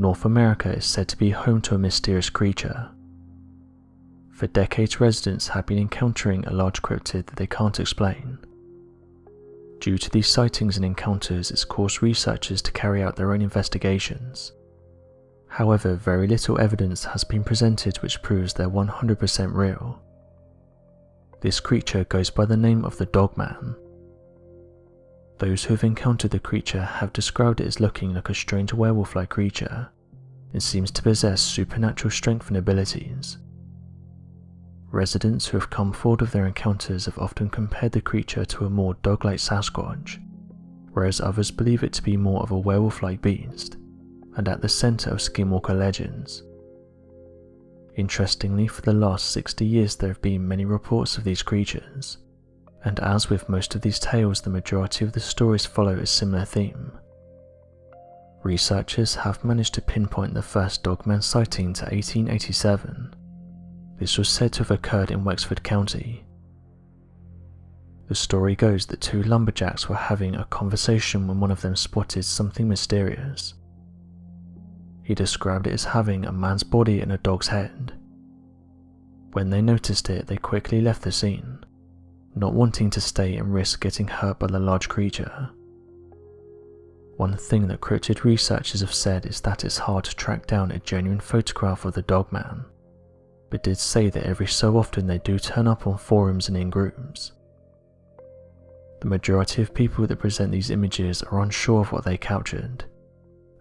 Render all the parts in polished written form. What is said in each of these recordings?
North America is said to be home to a mysterious creature. For decades, residents have been encountering a large cryptid that they can't explain. Due to these sightings and encounters, it's caused researchers to carry out their own investigations. However, very little evidence has been presented which proves they're 100% real. This creature goes by the name of the Dogman. Those who have encountered the creature have described it as looking like a strange werewolf-like creature. It seems to possess supernatural strength and abilities. Residents who have come forward with their encounters have often compared the creature to a more dog-like Sasquatch, whereas others believe it to be more of a werewolf-like beast, and at the centre of skinwalker legends. Interestingly, for the last 60 years there have been many reports of these creatures, and as with most of these tales, the majority of the stories follow a similar theme. Researchers have managed to pinpoint the first Dogman sighting to 1887. This was said to have occurred in Wexford County. The story goes that two lumberjacks were having a conversation when one of them spotted something mysterious. He described it as having a man's body and a dog's head. When they noticed it, they quickly left the scene, not wanting to stay and risk getting hurt by the large creature. One thing that cryptid researchers have said is that it's hard to track down a genuine photograph of the Dogman, but did say that every so often they do turn up on forums and in groups. The majority of people that present these images are unsure of what they captured,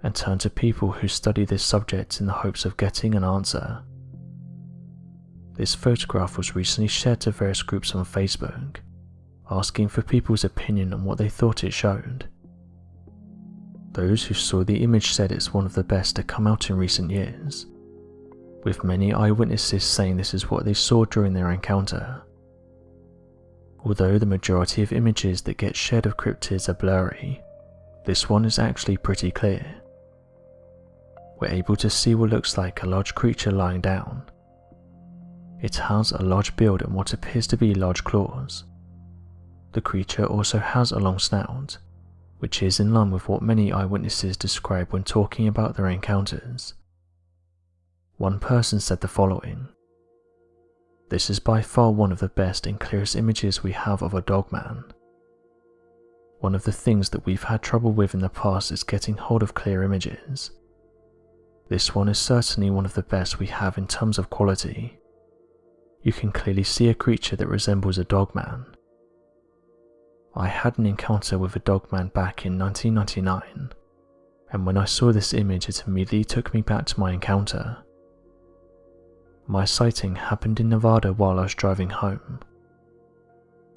and turn to people who study this subject in the hopes of getting an answer. This photograph was recently shared to various groups on Facebook, asking for people's opinion on what they thought it showed. Those who saw the image said it's one of the best to come out in recent years, with many eyewitnesses saying this is what they saw during their encounter. Although the majority of images that get shared of cryptids are blurry, this one is actually pretty clear. We're able to see what looks like a large creature lying down. It has a large build and what appears to be large claws. The creature also has a long snout, which is in line with what many eyewitnesses describe when talking about their encounters. One person said the following: "This is by far one of the best and clearest images we have of a Dogman. One of the things that we've had trouble with in the past is getting hold of clear images. This one is certainly one of the best we have in terms of quality. You can clearly see a creature that resembles a Dogman. I had an encounter with a Dogman back in 1999, and when I saw this image it immediately took me back to my encounter. My sighting happened in Nevada while I was driving home.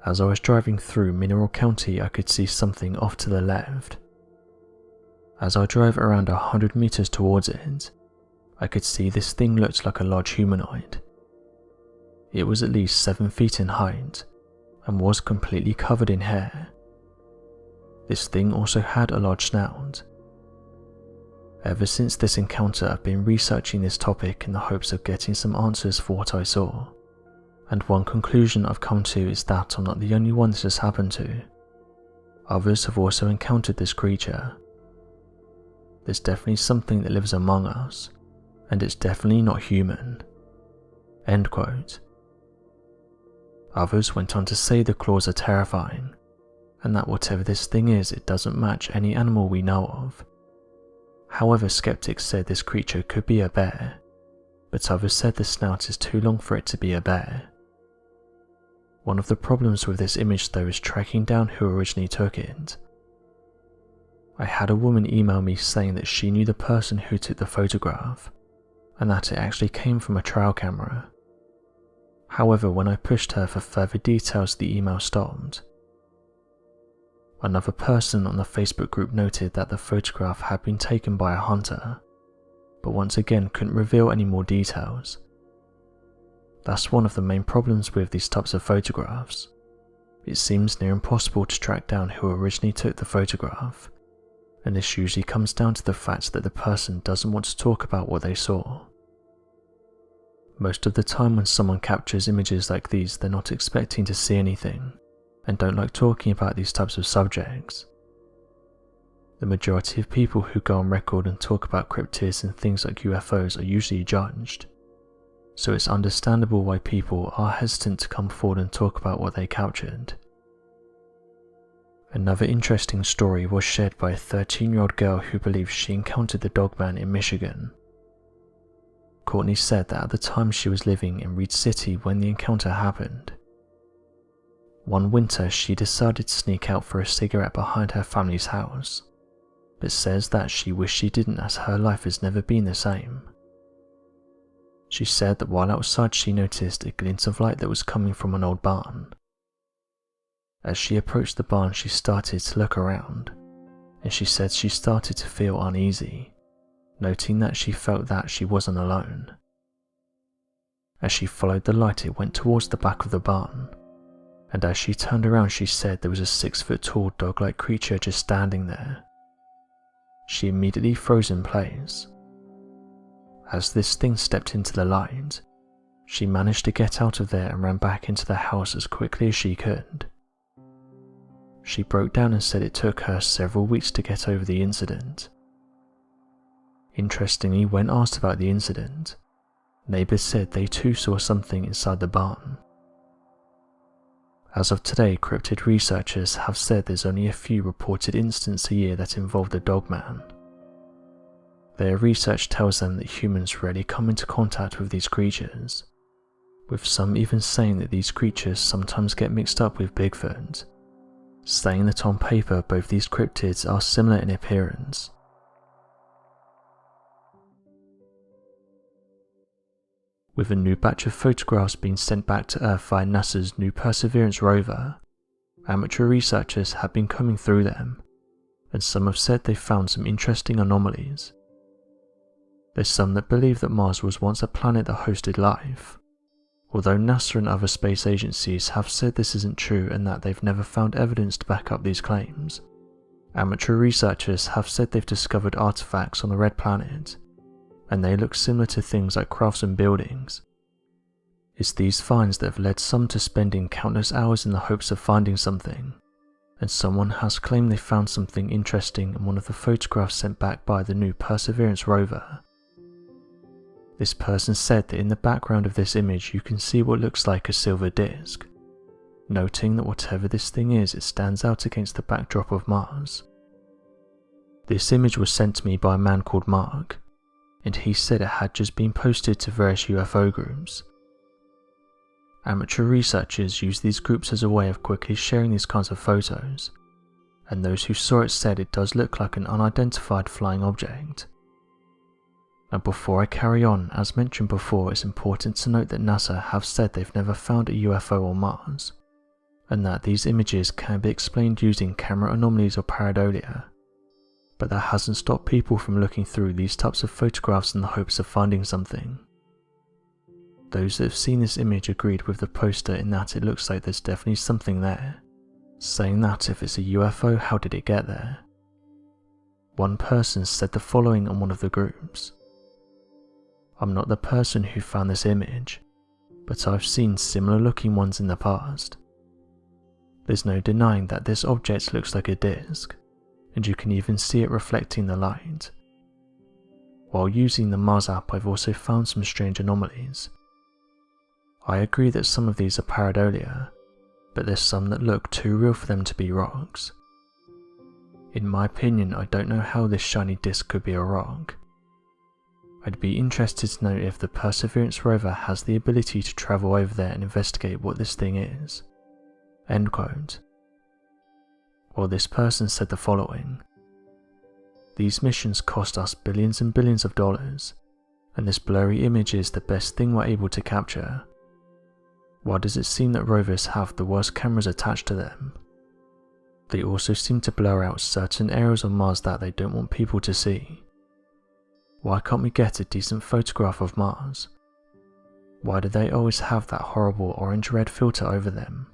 As I was driving through Mineral County, I could see something off to the left. As I drove around 100 meters towards it, I could see this thing looked like a large humanoid. It was at least 7 feet in height, and was completely covered in hair. This thing also had a large snout. Ever since this encounter, I've been researching this topic in the hopes of getting some answers for what I saw, and one conclusion I've come to is that I'm not the only one this has happened to. Others have also encountered this creature. There's definitely something that lives among us, and it's definitely not human." End quote. Others went on to say the claws are terrifying, and that whatever this thing is, it doesn't match any animal we know of. However, skeptics said this creature could be a bear, but others said the snout is too long for it to be a bear. One of the problems with this image though is tracking down who originally took it. I had a woman email me saying that she knew the person who took the photograph, and that it actually came from a trail camera. However, when I pushed her for further details, the email stopped. Another person on the Facebook group noted that the photograph had been taken by a hunter, but once again couldn't reveal any more details. That's one of the main problems with these types of photographs. It seems near impossible to track down who originally took the photograph, and this usually comes down to the fact that the person doesn't want to talk about what they saw. Most of the time when someone captures images like these, they're not expecting to see anything, and don't like talking about these types of subjects. The majority of people who go on record and talk about cryptids and things like UFOs are usually judged, so it's understandable why people are hesitant to come forward and talk about what they captured. Another interesting story was shared by a 13-year-old girl who believes she encountered the Dogman in Michigan. Courtney said that at the time she was living in Reed City when the encounter happened. One winter she decided to sneak out for a cigarette behind her family's house, but says that she wished she didn't as her life has never been the same. She said that while outside she noticed a glint of light that was coming from an old barn. As she approached the barn she started to look around, and she said she started to feel uneasy, noting that she felt that she wasn't alone. As she followed the light it went towards the back of the barn, and as she turned around she said there was a 6-foot-tall dog-like creature just standing there. She immediately froze in place. As this thing stepped into the light, she managed to get out of there and ran back into the house as quickly as she could. She broke down and said it took her several weeks to get over the incident. Interestingly, when asked about the incident, neighbours said they too saw something inside the barn. As of today, cryptid researchers have said there's only a few reported incidents a year that involve the Dogman. Their research tells them that humans rarely come into contact with these creatures, with some even saying that these creatures sometimes get mixed up with Bigfoot, saying that on paper both these cryptids are similar in appearance. With a new batch of photographs being sent back to Earth via NASA's new Perseverance rover, amateur researchers have been coming through them, and some have said they've found some interesting anomalies. There's some that believe that Mars was once a planet that hosted life, although NASA and other space agencies have said this isn't true and that they've never found evidence to back up these claims. Amateur researchers have said they've discovered artifacts on the Red Planet, and they look similar to things like crafts and buildings. It's these finds that have led some to spending countless hours in the hopes of finding something, and someone has claimed they found something interesting in one of the photographs sent back by the new Perseverance rover. This person said that in the background of this image you can see what looks like a silver disc, noting that whatever this thing is, it stands out against the backdrop of Mars. This image was sent to me by a man called Mark, and he said it had just been posted to various UFO groups. Amateur researchers use these groups as a way of quickly sharing these kinds of photos, and those who saw it said it does look like an unidentified flying object. Now before I carry on, as mentioned before, it's important to note that NASA have said they've never found a UFO on Mars, and that these images can be explained using camera anomalies or pareidolia, but that hasn't stopped people from looking through these types of photographs in the hopes of finding something. Those that have seen this image agreed with the poster in that it looks like there's definitely something there, saying that if it's a UFO, how did it get there? One person said the following on one of the groups: "I'm not the person who found this image, but I've seen similar looking ones in the past. There's no denying that this object looks like a disc, and you can even see it reflecting the light. While using the Mars app, I've also found some strange anomalies. I agree that some of these are pareidolia, but there's some that look too real for them to be rocks. In my opinion, I don't know how this shiny disc could be a rock. I'd be interested to know if the Perseverance rover has the ability to travel over there and investigate what this thing is." End quote. Well, this person said the following: "These missions cost us billions and billions of dollars, and this blurry image is the best thing we're able to capture. Why does it seem that rovers have the worst cameras attached to them? They also seem to blur out certain areas on Mars that they don't want people to see. Why can't we get a decent photograph of Mars? Why do they always have that horrible orange-red filter over them?"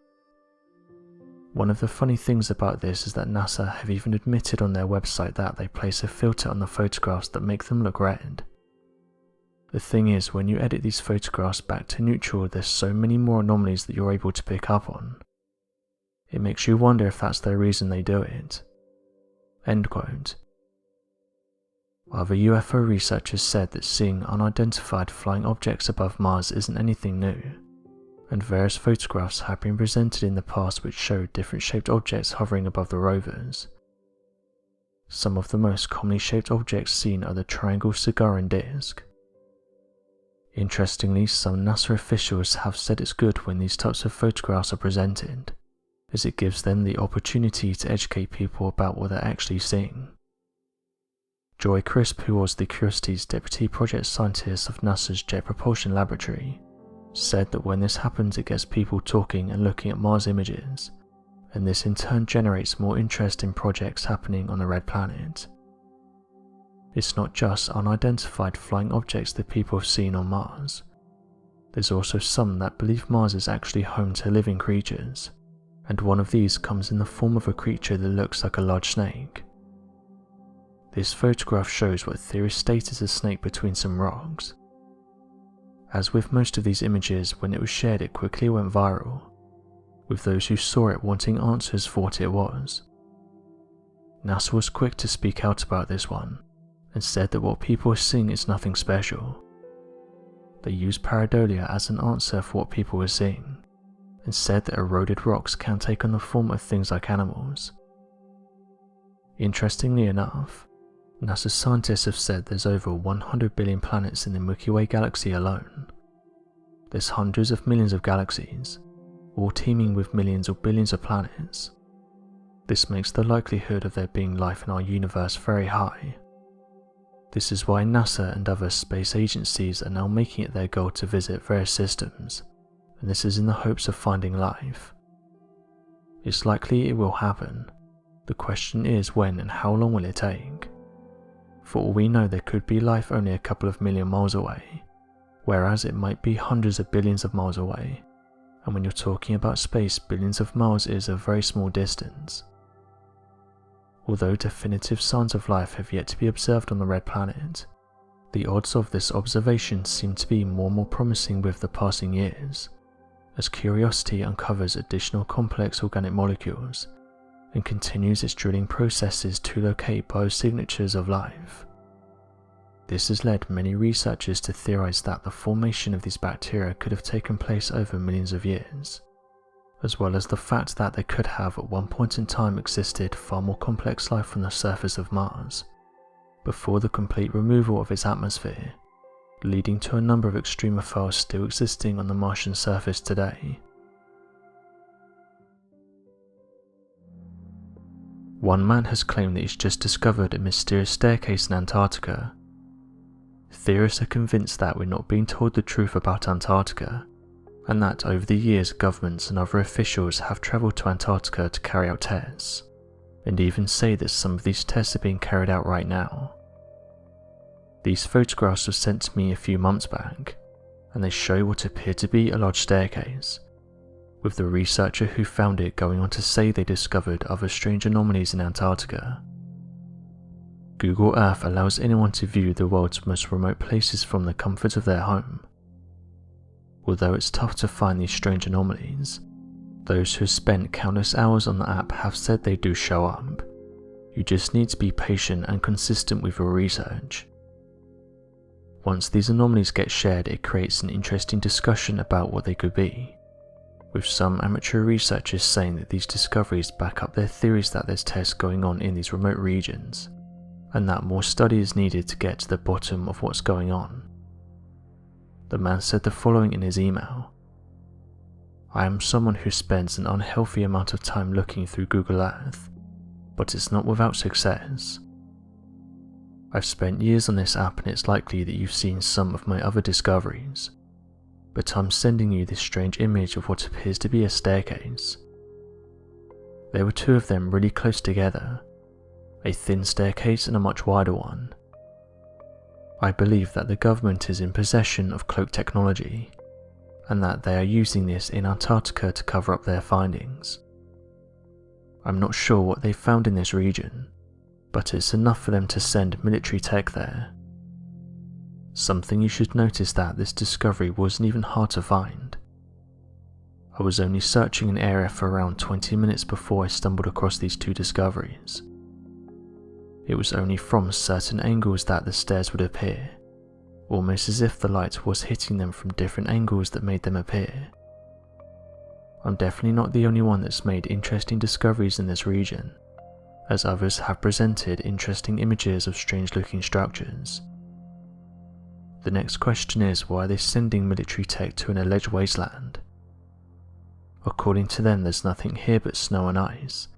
One of the funny things about this is that NASA have even admitted on their website that they place a filter on the photographs that make them look red. The thing is, when you edit these photographs back to neutral, there's so many more anomalies that you're able to pick up on. It makes you wonder if that's the reason they do it. End quote. Other UFO researchers said that seeing unidentified flying objects above Mars isn't anything new, and various photographs have been presented in the past which show different shaped objects hovering above the rovers. Some of the most commonly shaped objects seen are the triangle Cigarran disk. Interestingly, some NASA officials have said it's good when these types of photographs are presented, as it gives them the opportunity to educate people about what they're actually seeing. Joy Crisp, who was the Curiosity's deputy project scientist of NASA's Jet Propulsion Laboratory, said that when this happens it gets people talking and looking at Mars images, and this in turn generates more interest in projects happening on the Red Planet. It's not just unidentified flying objects that people have seen on Mars. There's also some that believe Mars is actually home to living creatures, and one of these comes in the form of a creature that looks like a large snake. This photograph shows what theorists state is a snake between some rocks. As with most of these images, when it was shared it quickly went viral, with those who saw it wanting answers for what it was. NASA was quick to speak out about this one, and said that what people were seeing is nothing special. They used pareidolia as an answer for what people were seeing, and said that eroded rocks can take on the form of things like animals. Interestingly enough, NASA scientists have said there's over 100 billion planets in the Milky Way galaxy alone. There's hundreds of millions of galaxies, all teeming with millions or billions of planets. This makes the likelihood of there being life in our universe very high. This is why NASA and other space agencies are now making it their goal to visit various systems, and this is in the hopes of finding life. It's likely it will happen. The question is when and how long will it take? For all we know, there could be life only a couple of million miles away, whereas it might be hundreds of billions of miles away, and when you're talking about space, billions of miles is a very small distance. Although definitive signs of life have yet to be observed on the Red Planet, the odds of this observation seem to be more and more promising with the passing years, as Curiosity uncovers additional complex organic molecules and continues its drilling processes to locate biosignatures of life. This has led many researchers to theorize that the formation of these bacteria could have taken place over millions of years, as well as the fact that there could have at one point in time existed far more complex life on the surface of Mars, before the complete removal of its atmosphere, leading to a number of extremophiles still existing on the Martian surface today. One man has claimed that he's just discovered a mysterious staircase in Antarctica. Theorists are convinced that we're not being told the truth about Antarctica, and that over the years governments and other officials have travelled to Antarctica to carry out tests, and even say that some of these tests are being carried out right now. These photographs were sent to me a few months back, and they show what appeared to be a large staircase, with the researcher who found it going on to say they discovered other strange anomalies in Antarctica. Google Earth allows anyone to view the world's most remote places from the comfort of their home. Although it's tough to find these strange anomalies, those who have spent countless hours on the app have said they do show up. You just need to be patient and consistent with your research. Once these anomalies get shared, it creates an interesting discussion about what they could be, with some amateur researchers saying that these discoveries back up their theories that there's tests going on in these remote regions, and that more study is needed to get to the bottom of what's going on. The man said the following in his email: "I am someone who spends an unhealthy amount of time looking through Google Earth, but it's not without success. I've spent years on this app and it's likely that you've seen some of my other discoveries, but I'm sending you this strange image of what appears to be a staircase. There were two of them really close together, a thin staircase and a much wider one. I believe that the government is in possession of cloak technology, and that they are using this in Antarctica to cover up their findings. I'm not sure what they found in this region, but it's enough for them to send military tech there. Something you should notice that this discovery wasn't even hard to find. I was only searching an area for around 20 minutes before I stumbled across these two discoveries. It was only from certain angles that the stairs would appear, almost as if the light was hitting them from different angles that made them appear. I'm definitely not the only one that's made interesting discoveries in this region, as others have presented interesting images of strange-looking structures. The next question is, why are they sending military tech to an alleged wasteland? According to them, there's nothing here but snow and ice,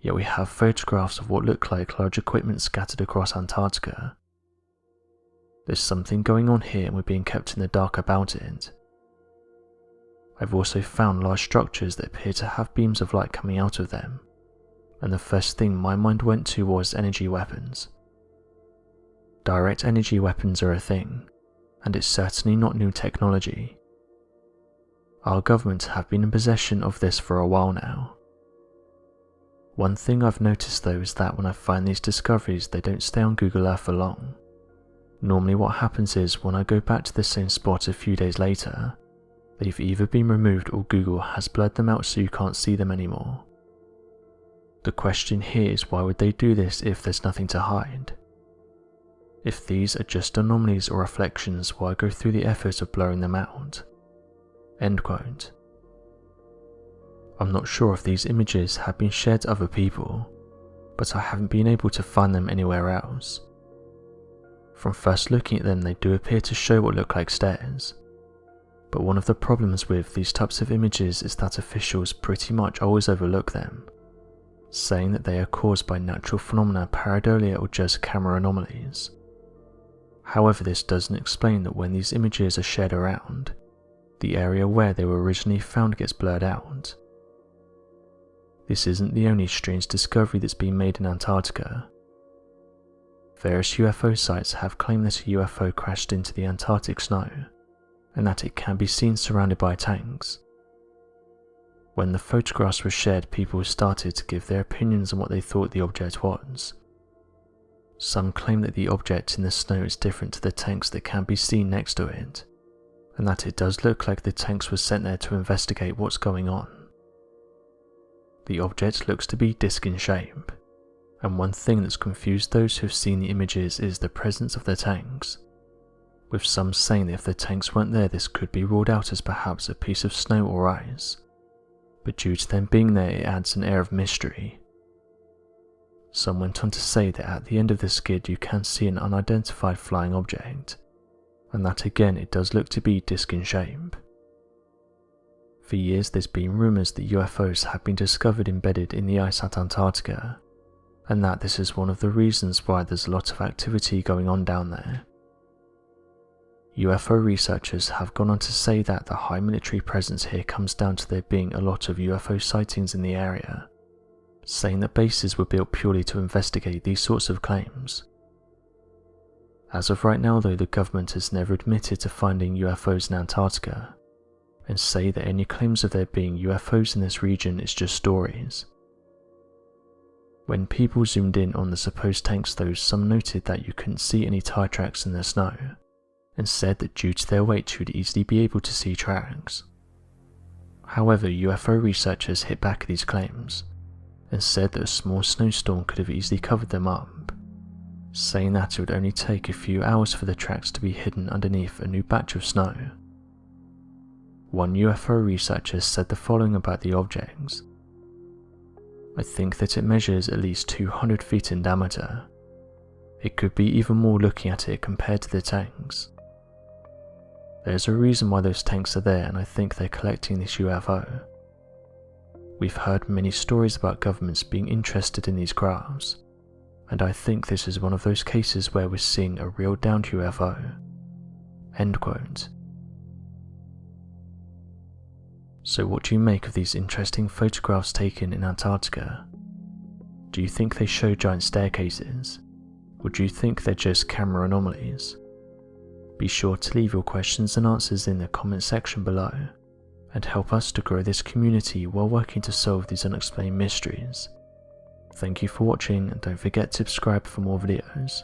yet we have photographs of what look like large equipment scattered across Antarctica. There's something going on here and we're being kept in the dark about it. I've also found large structures that appear to have beams of light coming out of them, and the first thing my mind went to was energy weapons. Direct energy weapons are a thing, and it's certainly not new technology. Our government have been in possession of this for a while now. One thing I've noticed though is that when I find these discoveries, they don't stay on Google Earth for long. Normally what happens is, when I go back to the same spot a few days later, they've either been removed or Google has blurred them out so you can't see them anymore. The question here is, why would they do this if there's nothing to hide? If these are just anomalies or reflections, why go through the effort of blurring them out? End quote. I'm not sure if these images have been shared to other people, but I haven't been able to find them anywhere else. From first looking at them, they do appear to show what look like stairs. But one of the problems with these types of images is that officials pretty much always overlook them, saying that they are caused by natural phenomena, pareidolia, or just camera anomalies. However, this doesn't explain that when these images are shared around, the area where they were originally found gets blurred out. This isn't the only strange discovery that's been made in Antarctica. Various UFO sites have claimed that a UFO crashed into the Antarctic snow, and that it can be seen surrounded by tanks. When the photographs were shared, people started to give their opinions on what they thought the object was. Some claim that the object in the snow is different to the tanks that can be seen next to it, and that it does look like the tanks were sent there to investigate what's going on. The object looks to be disc in shape, and one thing that's confused those who've seen the images is the presence of the tanks, with some saying that if the tanks weren't there, this could be ruled out as perhaps a piece of snow or ice, but due to them being there, it adds an air of mystery. Some went on to say that at the end of the skid you can see an unidentified flying object, and that again it does look to be disc in shape. For years there's been rumours that UFOs have been discovered embedded in the ice at Antarctica, and that this is one of the reasons why there's a lot of activity going on down there. UFO researchers have gone on to say that the high military presence here comes down to there being a lot of UFO sightings in the area, saying that bases were built purely to investigate these sorts of claims. As of right now though, the government has never admitted to finding UFOs in Antarctica, and say that any claims of there being UFOs in this region is just stories. When people zoomed in on the supposed tanks though, some noted that you couldn't see any tire tracks in the snow, and said that due to their weight you would easily be able to see tracks. However, UFO researchers hit back at these claims, and said that a small snowstorm could have easily covered them up, saying that it would only take a few hours for the tracks to be hidden underneath a new batch of snow. One UFO researcher said the following about the objects: "I think that it measures at least 200 feet in diameter. It could be even more looking at it compared to the tanks. There's a reason why those tanks are there, and I think they're collecting this UFO. We've heard many stories about governments being interested in these crafts, and I think this is one of those cases where we're seeing a real downed UFO." End quote. So what do you make of these interesting photographs taken in Antarctica? Do you think they show giant staircases? Or do you think they're just camera anomalies? Be sure to leave your questions and answers in the comment section below, and help us to grow this community while working to solve these unexplained mysteries. Thank you for watching, and don't forget to subscribe for more videos.